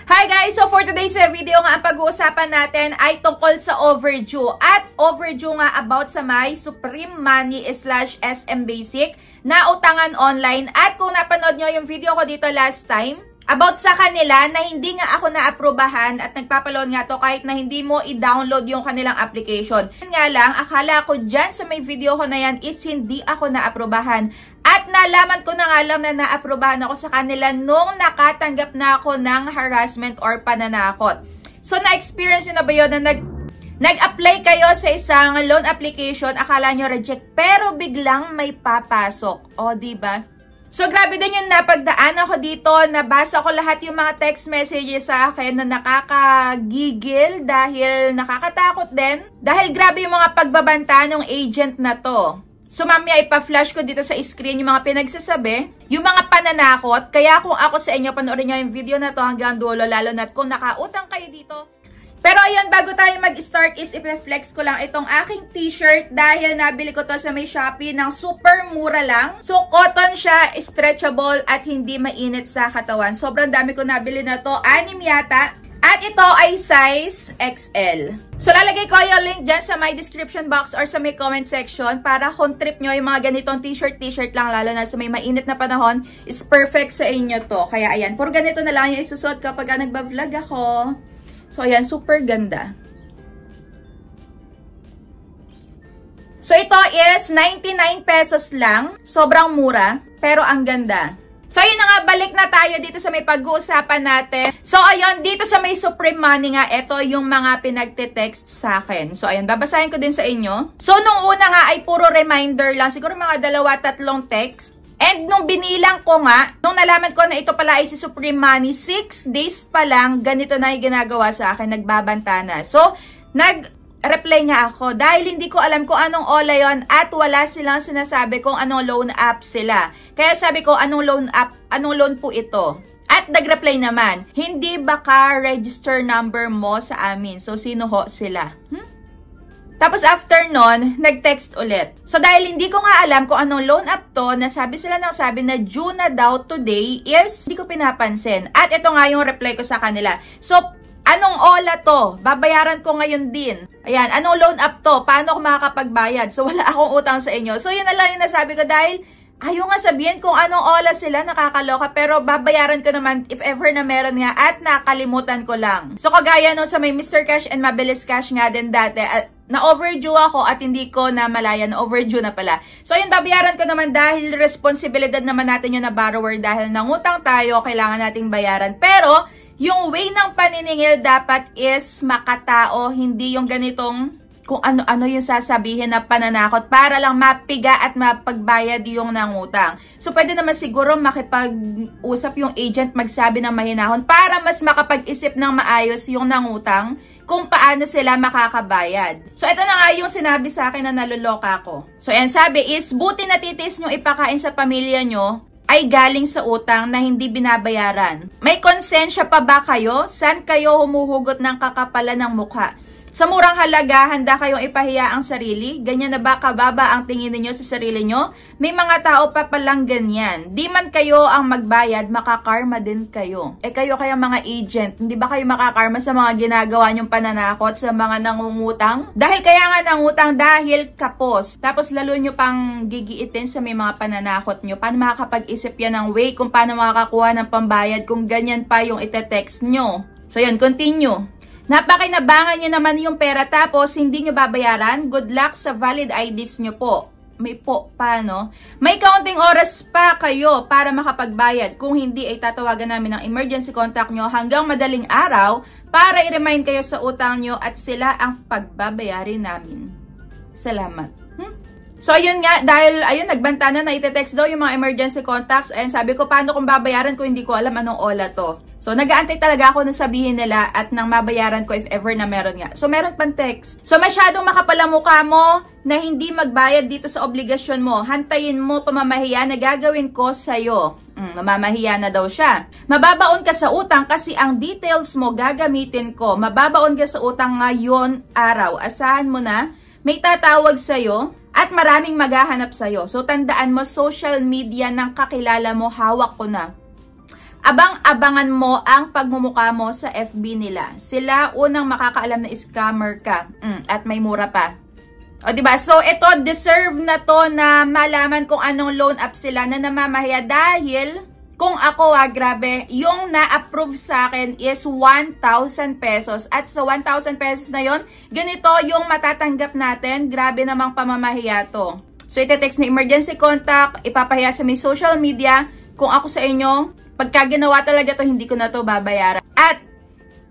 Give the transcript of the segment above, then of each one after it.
Hi guys! So for today's video nga, ang pag-uusapan natin ay tungkol sa overdue. At overdue nga about sa may Supreme Money / SM Basic na utangan online. At kung napanood nyo yung video ko dito last time, about sa kanila na hindi nga ako na-aprobahan at nagpapaload nga to kahit na hindi mo i-download yung kanilang application. Nga lang, akala ko dyan sa may video ko na yan is hindi ako na-aprobahan. At nalaman ko na nga lang na na-aprobahan ako sa kanila nung nakatanggap na ako ng harassment or pananakot. So, na-experience nyo na ba yun na nag-apply kayo sa isang loan application, akala nyo reject, pero biglang may papasok. O, diba? So, grabe din yung napagdaan ako dito. Nabasa ko lahat yung mga text messages sa akin na nakakagigil dahil nakakatakot din. Dahil grabe yung mga pagbabanta ng agent na to. So, mamaya ipa-flash ko dito sa screen yung mga pinagsasabi, yung mga pananakot. Kaya kung ako sa inyo, panoorin nyo yung video na to hanggang dulo, lalo na kung nakautang kayo dito. Pero ayun, bago tayo mag-start is i-flex ko lang itong aking t-shirt dahil nabili ko to sa may Shopee ng super mura lang. So, cotton siya, stretchable at hindi mainit sa katawan. Sobrang dami ko nabili na to, 6 yata. At ito ay size XL. So, lalagay ko yung link dyan sa my description box or sa may comment section para kung trip nyo yung mga ganitong t-shirt lang, lalo na sa may mainit na panahon, is perfect sa inyo to. Kaya ayan, puro ganito na lang yung isusot kapag nagba-vlog ako. So, ayan, super ganda. So, ito is 99 pesos lang. Sobrang mura, pero ang ganda. So, ayun na nga, balik na tayo dito sa may pag-uusapan natin. So, ayun, dito sa may Supreme Money nga, ito yung mga pinagte-text sa akin. So, ayun, babasahin ko din sa inyo. So, nung una nga ay puro reminder lang. Siguro mga 2-3 text. And nung binilang ko nga, nung nalaman ko na ito pala ay si Supreme Money, 6 days pa lang, ganito na yung ginagawa sa akin, nagbabanta na. So, nag-reply nga ako dahil hindi ko alam kung anong OLA yon at wala silang sinasabi kung anong loan app sila. Kaya sabi ko, anong loan app, anong loan po ito? At nag-reply naman, hindi baka register number mo sa amin. So, sino ho sila? Tapos after nun, nag-text ulit. So dahil hindi ko nga alam kung anong loan app to, nasabi sila ng sabi na due na daw today is hindi ko pinapansin. At ito nga yung reply ko sa kanila. So, anong OLA to? Babayaran ko ngayon din. Ayan, anong loan app to? Paano ako makakapagbayad? So wala akong utang sa inyo. So yun na lang yung nasabi ko dahil ayaw nga sabihin kung anong OLA sila, nakakaloka, pero babayaran ko naman if ever na meron nga at nakalimutan ko lang. So kagaya no sa may Mr. Cash and Mabilis Cash nga din dati, na overdue ako at hindi ko na malaya na overdue na pala. So yun, babayaran ko naman dahil responsibilidad naman natin yun na borrower dahil nangutang tayo, kailangan nating bayaran. Pero yung way ng paniningil dapat is makatao, hindi yung ganitong kung ano-ano yung sasabihin na pananakot para lang mapiga at mapagbayad yung nangutang. So, pwede naman siguro makipag-usap yung agent, magsabi ng mahinahon para mas makapag-isip ng maayos yung nangutang kung paano sila makakabayad. So, ito na nga yung sinabi sa akin na naluloka ko. So, yan sabi is, buti natitiis nyo ipakain sa pamilya nyo ay galing sa utang na hindi binabayaran. May konsensya pa ba kayo? Saan kayo humuhugot ng kakapalan ng mukha? Sa murang halaga, handa kayong ipahiya ang sarili? Ganyan na ba kababa ang tingin niyo sa sarili nyo? May mga tao pa palang ganyan. Di man kayo ang magbayad, makakarma din kayo. Kayo kaya mga agent, hindi ba kayo makakarma sa mga ginagawa nyong pananakot sa mga nangungutang? Dahil kaya nga nangutang dahil kapos. Tapos lalo nyo pang gigiitin sa may mga pananakot nyo. Paano makakapag-isip yan ng way kung paano makakakuha ng pambayad kung ganyan pa yung ite-text nyo? So yun, continue. Napakinabangan nyo naman yung pera tapos hindi nyo babayaran. Good luck sa valid IDs nyo po. May po pa, no? May kaunting oras pa kayo para makapagbayad. Kung hindi ay tatawagan namin ng emergency contact nyo hanggang madaling araw para i-remind kayo sa utang nyo at sila ang pagbabayarin namin. Salamat. So, ayun nga, dahil, ayun, nagbanta na ite-text daw yung mga emergency contacts. Ayun, sabi ko, paano kung babayaran ko, hindi ko alam anong OLA to. So, nag-aantay talaga ako na sabihin nila at nang mabayaran ko if ever na meron nga. So, meron pang text. So, masyadong makapalamukha mo na hindi magbayad dito sa obligasyon mo. Hantayin mo pamamahiya na gagawin ko sa'yo. Mamamahiya na daw siya. Mababaon ka sa utang kasi ang details mo gagamitin ko. Mababaon ka sa utang ngayon araw. Asahan mo na, may tatawag sa'yo. At maraming maghahanap sa'yo. So, tandaan mo, social media ng kakilala mo, hawak ko na. abang-abangan mo ang pagmumukha mo sa FB nila. Sila unang makakaalam na scammer ka. At may mura pa. O diba? So ito, deserve na to na malaman kung anong loan app sila na namamahiya dahil kung ako grabe, yung na-approve sa akin is 1,000 pesos. At sa 1,000 pesos na yon, ganito yung matatanggap natin. Grabe namang pamamahiya to. So ite-text na emergency contact, ipapahiya sa may social media. Kung ako sa inyo, pagka ginawa talaga to, hindi ko na to babayaran. At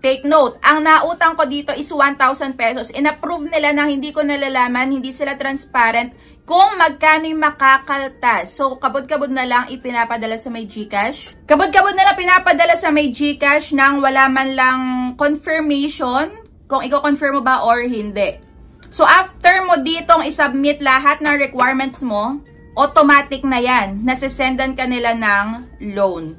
take note, ang nautang ko dito is 1,000 pesos. In-approve nila na hindi ko nalalaman, hindi sila transparent kung magkano yung makakaltas. So, kabod-kabod na lang ipinapadala sa may GCash. Kabod-kabod na lang pinapadala sa may GCash nang wala man lang confirmation kung i-confirm mo ba or hindi. So, after mo ditong isubmit lahat ng requirements mo, automatic na yan. Nasisendan ka nila ng loan.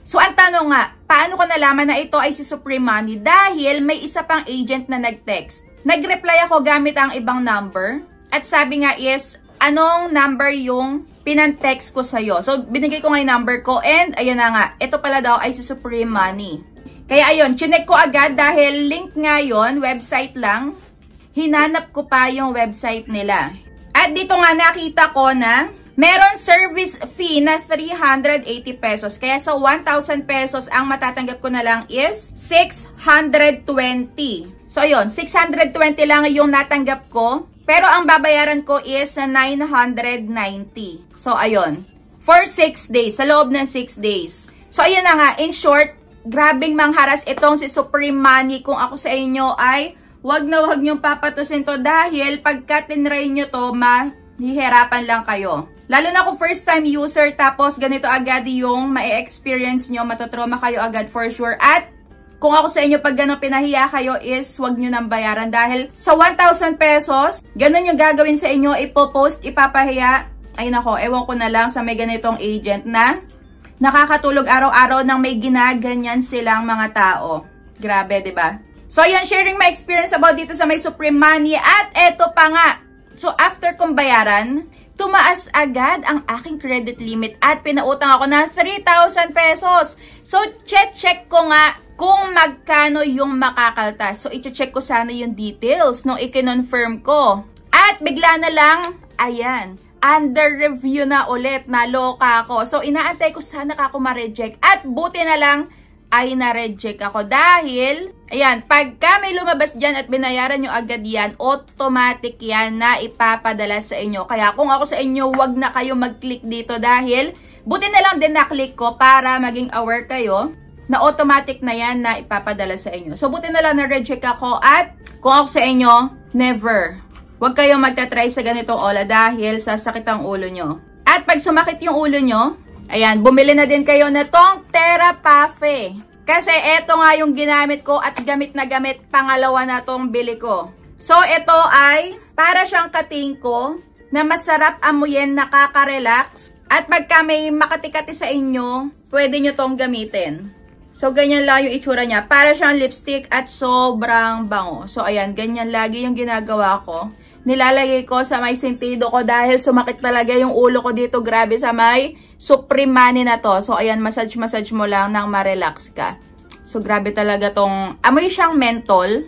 So, ang tanong nga, paano ko nalaman na ito ay si Supreme Money? Dahil may isa pang agent na nag-text. Nag-reply ako gamit ang ibang number. At sabi nga is, anong number yung pinantext ko sa'yo? So, binigay ko nga yung number ko. And, ayun na nga, ito pala daw ay si Supreme Money. Kaya ayun, chinek ko agad dahil link nga yun, website lang. Hinanap ko pa yung website nila. At dito nga nakita ko na meron service fee na 380 pesos. Kaya sa 1,000 pesos, ang matatanggap ko na lang is 620. So, ayun, 620 lang yung natanggap ko. Pero ang babayaran ko is 990. So, ayun. For 6 days. Sa loob ng 6 days. So, ayun na nga. In short, grabing mangharas itong si Supreme Money. Kung ako sa inyo ay wag na wag niyong papatusin to dahil pagka tinry nyo to, mahihirapan lang kayo. Lalo na kung first time user tapos ganito agad yung ma-experience nyo, matotrauma kayo agad for sure. At kung ako sa inyo, pag gano'n pinahiya kayo is wag nyo nang bayaran dahil sa 1,000 pesos, gano'n yung gagawin sa inyo, ipopost, ipapahiya. Ay nako, ewan ko na lang sa may ganitong agent na nakakatulog araw-araw nang may ginaganyan silang mga tao. Grabe, diba? So, yun, sharing my experience about dito sa may Supreme Money. At eto pa nga. So, after kong bayaran, tumaas agad ang aking credit limit at pinautang ako ng 3,000 pesos. So, check ko nga kung magkano yung makakaltas. So, i-check ko sana yung details nung i-confirm ko. At bigla na lang, ayan, under review na ulit, naloka ako. So, inaantay ko sana ako ma-reject. At buti na lang, ay na-reject ako. Dahil, ayan, pagka may lumabas dyan at binayaran nyo agad yan, automatic yan na ipapadala sa inyo. Kaya kung ako sa inyo, wag na kayo mag-click dito dahil, buti na lang din na-click ko para maging aware kayo na automatic na yan na ipapadala sa inyo. So, buti na lang na-reject ako at kung ako sa inyo, never. Huwag kayong magta-try sa ganitong ola dahil sasakit ang ulo nyo. At pag sumakit yung ulo nyo, ayan, bumili na din kayo na tong Therapafe. Kasi eto nga yung ginamit ko at gamit na gamit, pangalawa na tong bili ko. So, ito ay para siyang katingko na masarap amuyin, nakaka-relax. At pagka may makatikati sa inyo, pwede nyo tong gamitin. So, ganyan lang yung itsura niya. Para siyang lipstick at sobrang bango. So, ayan, ganyan lagi yung ginagawa ko. Nilalagay ko sa may sentido ko dahil sumakit talaga yung ulo ko dito. Grabe sa may Supreme Money na to. So, ayan, massage mo lang nang ma-relax ka. So, grabe talaga tong, amoy siyang menthol,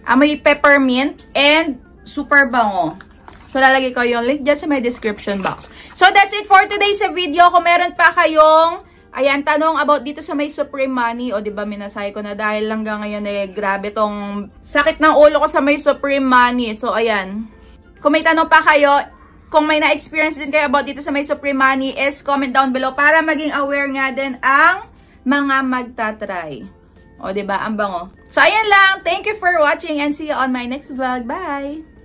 amoy peppermint, and super bango. So, lalagay ko yung link dyan sa may description box. So, that's it for today's video. Kung meron pa kayong ayan, tanong about dito sa may Supreme Money. O, diba, minasay ko na dahil hanggang ngayon eh, grabe tong sakit ng ulo ko sa may Supreme Money. So, ayan. Kung may tanong pa kayo, kung may na-experience din kayo about dito sa may Supreme Money, is comment down below para maging aware nga din ang mga magta-try. O, diba, ang bango. So, ayan lang. Thank you for watching and see you on my next vlog. Bye!